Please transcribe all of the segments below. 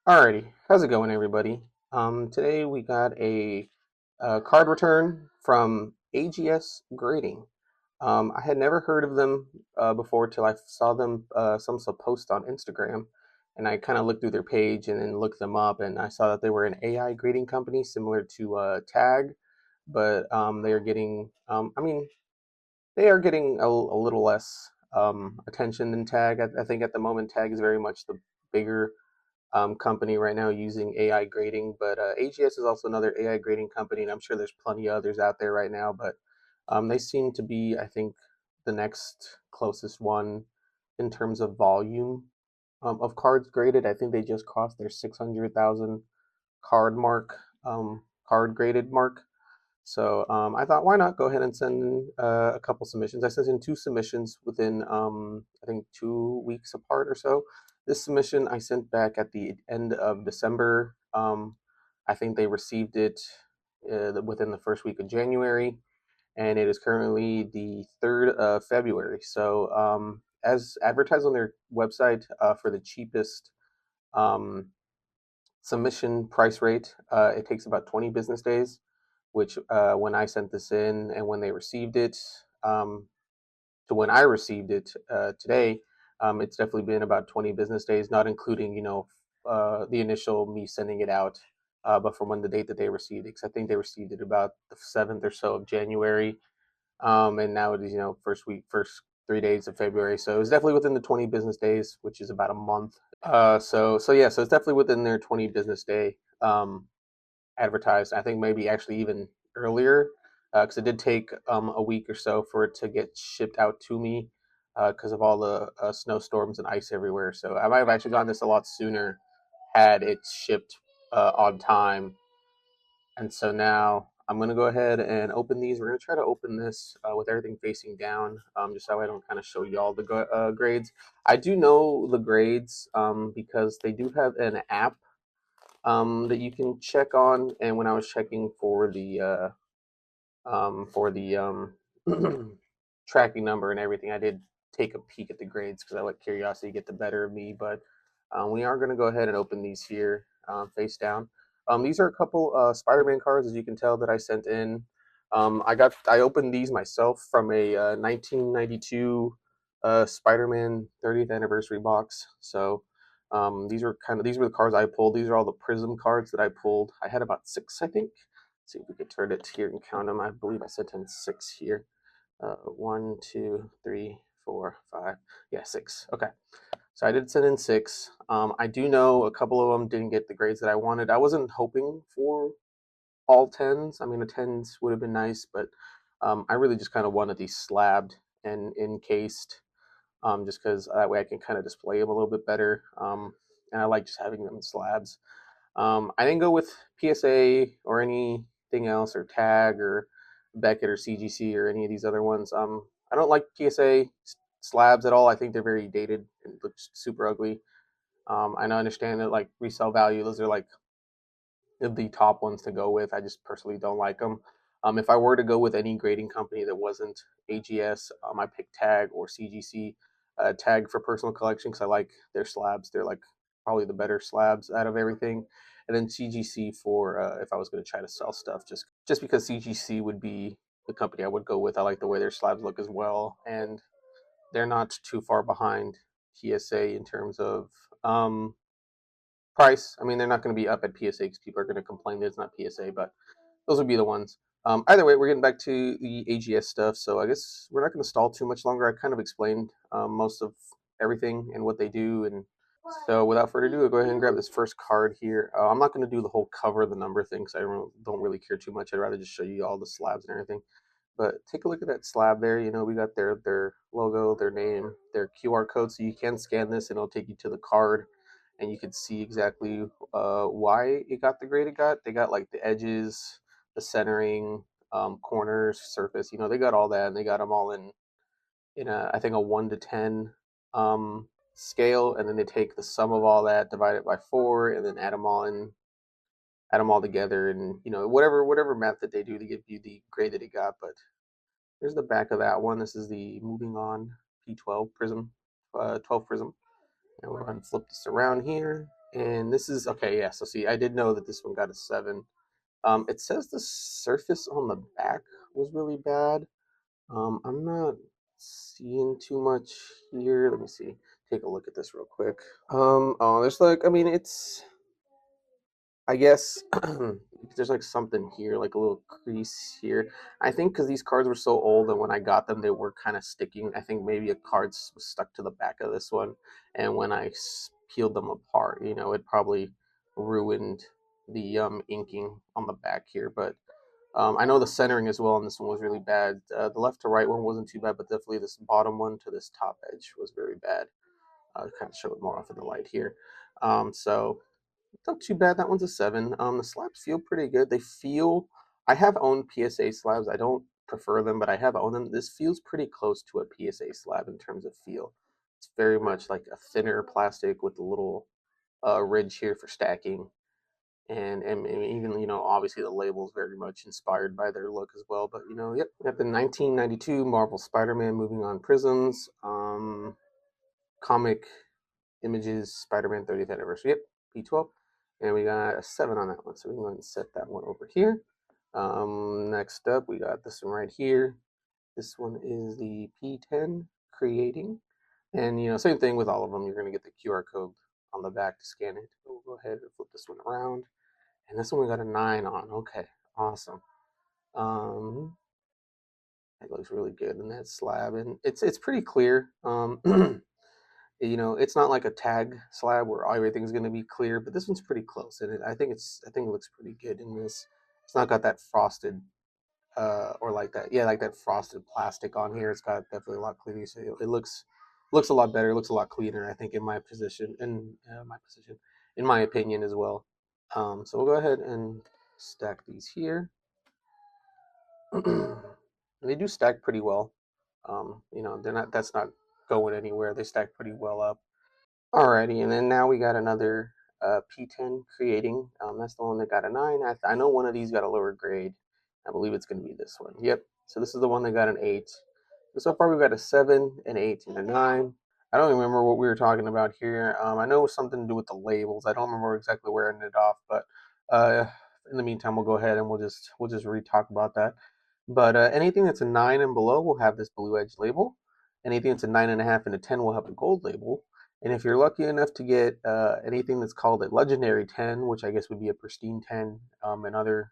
Alrighty, how's it going, everybody? Today we got a card return from AGS Grading. I had never heard of them before till I saw them some post on Instagram, and I kind of looked through their page and then looked them up, and I saw that they were an AI grading company similar to Tag, but they are getting, they are getting a little less attention than Tag. I think at the moment Tag is very much the bigger company right now using AI grading, but AGS is also another AI grading company, and I'm sure there's plenty of others out there right now. But they seem to be, I think, the next closest one in terms of volume of cards graded. I think they just crossed their 600,000 card mark, card graded mark. So I thought, why not go ahead and send in a couple submissions? I sent in two submissions within, I think, 2 weeks apart or so. This submission I sent back at the end of December. I think they received it within the first week of January, and it is currently the 3rd of February. So, as advertised on their website, for the cheapest um, submission price rate, it takes about 20 business days, which when I sent this in and when they received it, um, to when I received it today, it's definitely been about 20 business days, not including, the initial me sending it out, but from when the date that they received it, because I think they received it about the 7th or so of January, and now it is, first 3 days of February. So it's definitely within the 20 business days, which is about a month. So yeah, so it's definitely within their 20 business day advertised. I think maybe actually even earlier, because it did take a week or so for it to get shipped out to me because of all the snowstorms and ice everywhere. So I might have actually gotten this a lot sooner had it shipped on time. And so now I'm going to go ahead and open these. We're going to try to open this with everything facing down, just so I don't kind of show you all the grades. I do know the grades because they do have an app that you can check on. And when I was checking for the tracking number and everything, I did take a peek at the grades because I let curiosity get the better of me. But we are going to go ahead and open these here face down. These are a couple Spider-Man cards, as you can tell, that I sent in. I opened these myself from a 1992 Spider-Man 30th anniversary box. So these were the cards I pulled. These are all the Prism cards that I pulled. I had about six, I think. Let's see if we could turn it here and count them. I believe I sent in six here. One, two, three, four, five. Yeah, six. Okay. So I did send in six. I do know a couple of them didn't get the grades that I wanted. I wasn't hoping for all tens. I mean, a tens would have been nice, but I really just kind of wanted these slabbed and encased, just because that way I can kind of display them a little bit better. And I like just having them in slabs. I didn't go with PSA or anything else, or Tag or Beckett or CGC or any of these other ones. I don't like PSA slabs at all. I think they're very dated and look super ugly. I know, understand that like resale value, those are like the top ones to go with. I just personally don't like them. If I were to go with any grading company that wasn't AGS, I pick Tag or CGC. Tag for personal collection because I like their slabs. They're like probably the better slabs out of everything. And then CGC for if I was going to try to sell stuff, just because CGC would be the company I would go with. I like the way their slabs look as well, and they're not too far behind PSA in terms of price. I mean, they're not going to be up at PSA because people are going to complain that it's not PSA, but those would be the ones. Either way, we're getting back to the AGS stuff, so I guess we're not going to stall too much longer. I kind of explained most of everything and what they do, and so without further ado, I'll go ahead and grab this first card here. I'm not going to do the whole cover the number thing because I don't really care too much. I'd rather just show you all the slabs and everything. But take a look at that slab there. You know, we got their logo, their name, their QR code, so you can scan this and it'll take you to the card, and you can see exactly why it got the grade it got. They got like the edges, the centering, corners, surface. You know, they got all that, and they got them all in a, I think, a 1 to 10 scale, and then they take the sum of all that, divide it by four, and then add them all together, and whatever math that they do to give you the grade that it got. But here's the back of that one. This is the moving on P12 prism, 12 prism. And we'll go ahead and flip this around here. And this is okay. Yeah. So see, I did know that this one got a 7. It says the surface on the back was really bad. I'm not seeing too much here. Let me see. Take a look at this real quick. Oh, there's like, I mean, I guess there's like something here, like a little crease here. I think because these cards were so old, and when I got them, they were kind of sticking. I think maybe a card was stuck to the back of this one, and when I peeled them apart, it probably ruined the inking on the back here. But I know the centering as well on this one was really bad. The left to right one wasn't too bad, but definitely this bottom one to this top edge was very bad. Kind of show it more off in the light here. So not too bad. That one's a 7. The slabs feel pretty good. They feel. I have owned PSA slabs. I don't prefer them, but I have owned them. This feels pretty close to a PSA slab in terms of feel. It's very much like a thinner plastic with a little ridge here for stacking, and even obviously the label is very much inspired by their look as well. But yep, we got the 1992 Marvel Spider-Man moving on prisms. Comic Images Spider-Man 30th anniversary. Yep, P12. And we got a 7 on that one. So we can go ahead and set that one over here. Next up, we got this one right here. This one is the P10 Creating. And, same thing with all of them. You're going to get the QR code on the back to scan it. We'll go ahead and flip this one around. And this one we got a 9 on. Okay, awesome. It looks really good in that slab. And it's pretty clear. It's not like a tag slab where everything's going to be clear, but this one's pretty close, and I think it looks pretty good in this. It's not got that frosted or like that, yeah, like that frosted plastic on here. It's got definitely a lot cleaner, so it looks a lot better. It looks a lot cleaner, I think, in my opinion as well. So we'll go ahead and stack these here. And they do stack pretty well. They're not. That's not going anywhere. They stack pretty well up. Alrighty, and then now we got another P10 creating. That's the one that got a 9. I know one of these got a lower grade. I believe it's going to be this one. Yep. So this is the one that got an 8. So far we've got a 7, an 8, and a 9. I don't remember what we were talking about here. I know it was something to do with the labels. I don't remember exactly where it ended off, but uh, in the meantime, we'll go ahead and we'll just re-talk about that. But anything that's a 9 and below will have this blue edge label. Anything that's a 9.5 and a 10 will have the gold label. And if you're lucky enough to get anything that's called a legendary 10, which I guess would be a pristine 10, and other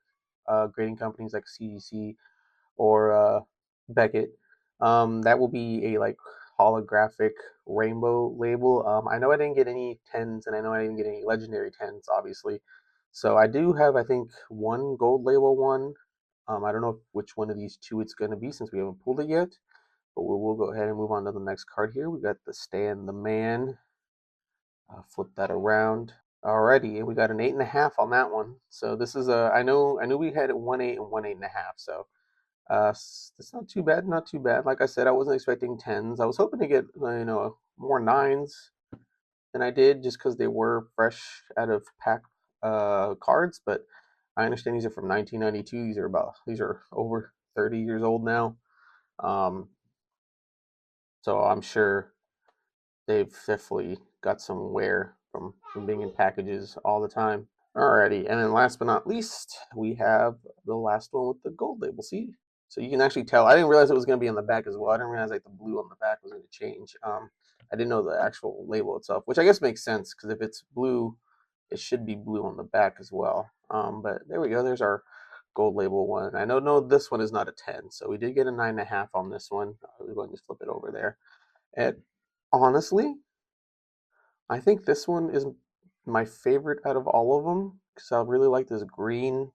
grading companies like CDC or Beckett, that will be a like holographic rainbow label. I know I didn't get any 10s, and I know I didn't get any legendary 10s, obviously. So I do have, I think, one gold label one. I don't know which one of these two it's going to be since we haven't pulled it yet. But we'll go ahead and move on to the next card here. We got the Stan the Man. Flip that around. Alrighty, and we got an 8.5 on that one. So this is a I knew we had 1 8 and 1 8.5. So it's not too bad, not too bad. Like I said, I wasn't expecting 10s. I was hoping to get more 9s than I did, just because they were fresh out of pack cards. But I understand these are from 1992. These are over 30 years old now. Um, so I'm sure they've definitely got some wear from being in packages all the time. Alrighty, and then last but not least, we have the last one with the gold label. See, so you can actually tell. I didn't realize it was going to be on the back as well. I didn't realize like the blue on the back was going to change. I didn't know the actual label itself, which I guess makes sense because if it's blue, it should be blue on the back as well. But there we go. There's our gold label one. I know, no, this one is not a 10, so we did get a 9.5 on this one. We're going to flip it over there. And honestly, I think this one is my favorite out of all of them because I really like this green,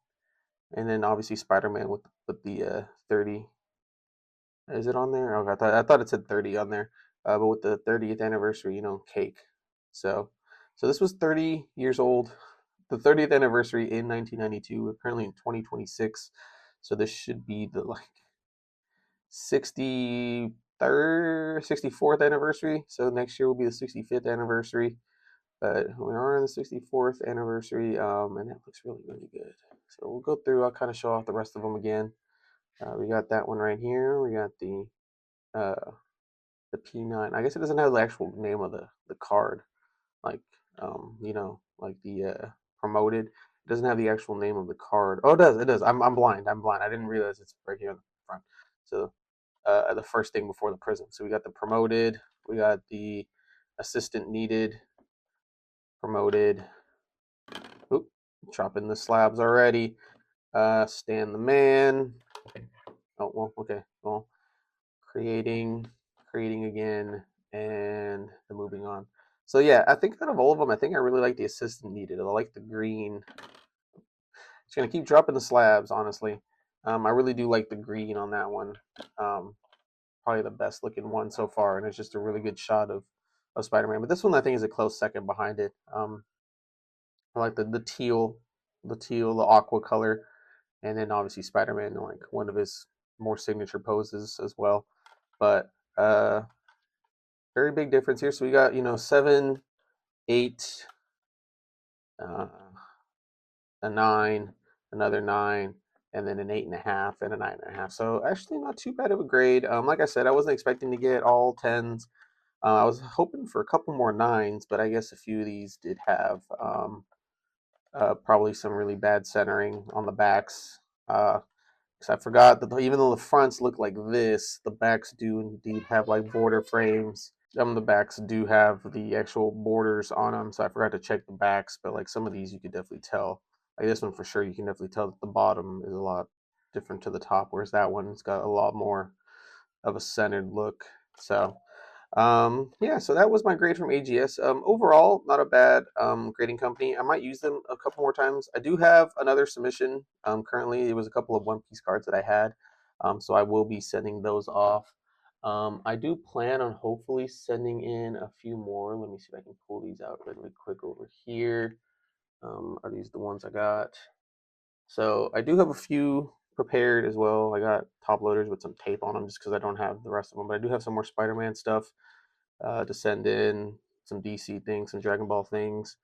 and then obviously Spider-Man with the 30. Is it on there? Oh, I thought it said 30 on there, but with the 30th anniversary, cake. So this was 30 years old. The 30th anniversary in 1992. We're currently in 2026, so this should be the like 63rd, 64th anniversary. So next year will be the 65th anniversary. But we are on the 64th anniversary, and that looks really, really good. So we'll go through. I'll kind of show off the rest of them again. We got that one right here. We got uh, the P9. I guess it doesn't have the actual name of the card, like like the promoted. It doesn't have the actual name of the card. Oh, it does. It does. I'm blind. I'm blind. I didn't realize it's right here on the front. So the first thing before the prism. So we got the promoted. We got the assistant needed, promoted. Oop, dropping the slabs already. Stan the man. Oh well, okay. Well, creating, creating again, and moving on. So yeah, I think out of all of them, I think I really like the assistant needed. I like the green. It's gonna keep dropping the slabs, honestly. I really do like the green on that one. Um, Probably the best looking one so far, and it's just a really good shot of Spider-Man. But this one I think is a close second behind it. I like the teal, the aqua color, and then obviously Spider-Man, like one of his more signature poses as well. But very big difference here. So we got 7, 8, uh, a 9, another 9, and then an 8.5 and a 9.5. So actually not too bad of a grade. Like I said, I wasn't expecting to get all 10s. I was hoping for a couple more 9s, but I guess a few of these did have probably some really bad centering on the backs. Because I forgot that even though the fronts look like this, the backs do indeed have like border frames. Some of the backs do have the actual borders on them, so I forgot to check the backs. But like some of these, you could definitely tell. Like this one for sure, you can definitely tell that the bottom is a lot different to the top, whereas that one's got a lot more of a centered look. So yeah, so that was my grade from AGS. Overall, not a bad grading company. I might use them a couple more times. I do have another submission. Currently, it was a couple of One Piece cards that I had, so I will be sending those off. I do plan on hopefully sending in a few more. Let me see if I can pull these out really quick over here. Are these the ones I got? So I do have a few prepared as well. I got top loaders with some tape on them just because I don't have the rest of them, but I do have some more Spider-Man stuff to send in, some DC things, some Dragon Ball things,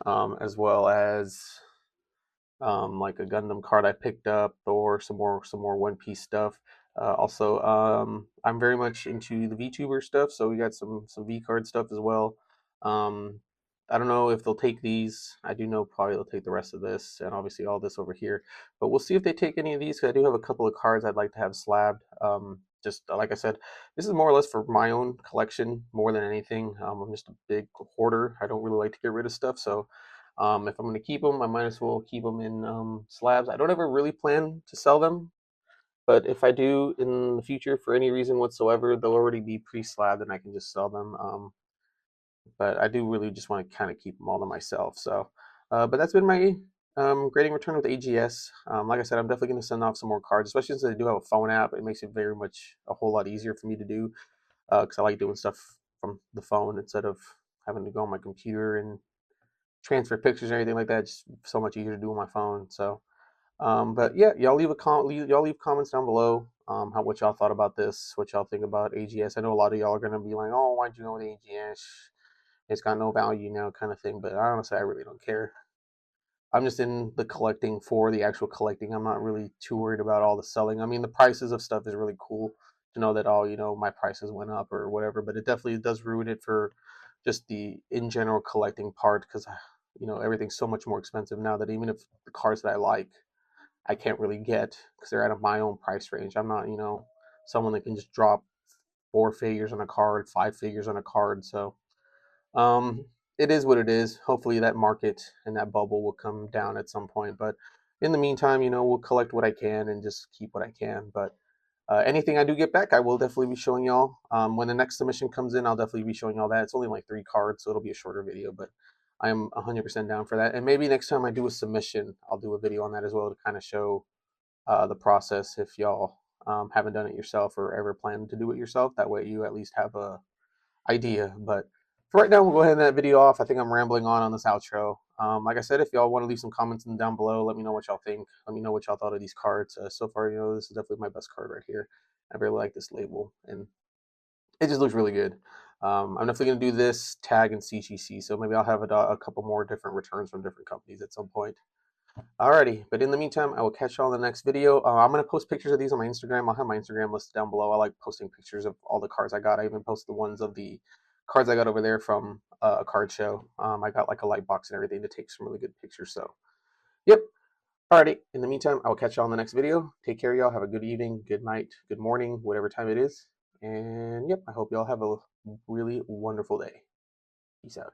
as well as like a Gundam card I picked up, or some more One Piece stuff. Also, I'm very much into the VTuber stuff, so we got some V card stuff as well. Um, I don't know if they'll take these. I do know probably they'll take the rest of this and obviously all this over here, but we'll see if they take any of these. Cause I do have a couple of cards I'd like to have slabbed. Just like I said, this is more or less for my own collection more than anything. I'm just a big hoarder. I don't really like to get rid of stuff, so if I'm going to keep them, I might as well keep them in slabs. I don't ever really plan to sell them, but if I do in the future for any reason whatsoever, they'll already be pre-slabbed and I can just sell them. But I do really just want to kind of keep them all to myself. So, but that's been my grading return with AGS. Like I said, I'm definitely going to send off some more cards, especially since I do have a phone app. It makes it very much a whole lot easier for me to do because I like doing stuff from the phone instead of having to go on my computer and transfer pictures or anything like that. Just so much easier to do on my phone. So, but yeah, y'all leave comments down below. How what y'all thought about this? What y'all think about AGS? I know a lot of y'all are gonna be like, "Oh, why'd you go with AGS? It's got no value now," kind of thing. But honestly, I really don't care. I'm just in the collecting for the actual collecting. I'm not really too worried about all the selling. I mean, the prices of stuff is really cool to know that, oh, my prices went up or whatever, but it definitely does ruin it for just the in general collecting part because everything's so much more expensive now that even if the cards that I like, I can't really get because they're out of my own price range. I'm not, someone that can just drop 4 figures on a card, 5 figures on a card. So um, it is what it is. Hopefully, that market and that bubble will come down at some point. But in the meantime, we'll collect what I can and just keep what I can. But anything I do get back, I will definitely be showing y'all. When the next submission comes in, I'll definitely be showing y'all that. It's only like 3 cards, so it'll be a shorter video, but I am 100% down for that. And maybe next time I do a submission, I'll do a video on that as well to kind of show the process if y'all haven't done it yourself or ever plan to do it yourself. That way you at least have a idea. But for right now, we'll go ahead and end that video off. I think I'm rambling on this outro. Like I said, if y'all want to leave some comments down below, let me know what y'all think. Let me know what y'all thought of these cards. So far, this is definitely my best card right here. I really like this label, and it just looks really good. I'm definitely going to do this tag and CGC, so maybe I'll have a couple more different returns from different companies at some point. Alrighty, but in the meantime, I will catch y'all in the next video. I'm going to post pictures of these on my Instagram. I'll have my Instagram listed down below. I like posting pictures of all the cards I got. I even post the ones of the cards I got over there from a card show. I got like a light box and everything to take some really good pictures. So, yep. Alrighty. In the meantime, I will catch y'all in the next video. Take care, y'all. Have a good evening, good night, good morning, whatever time it is. And yep, I hope y'all have a really wonderful day. Peace out.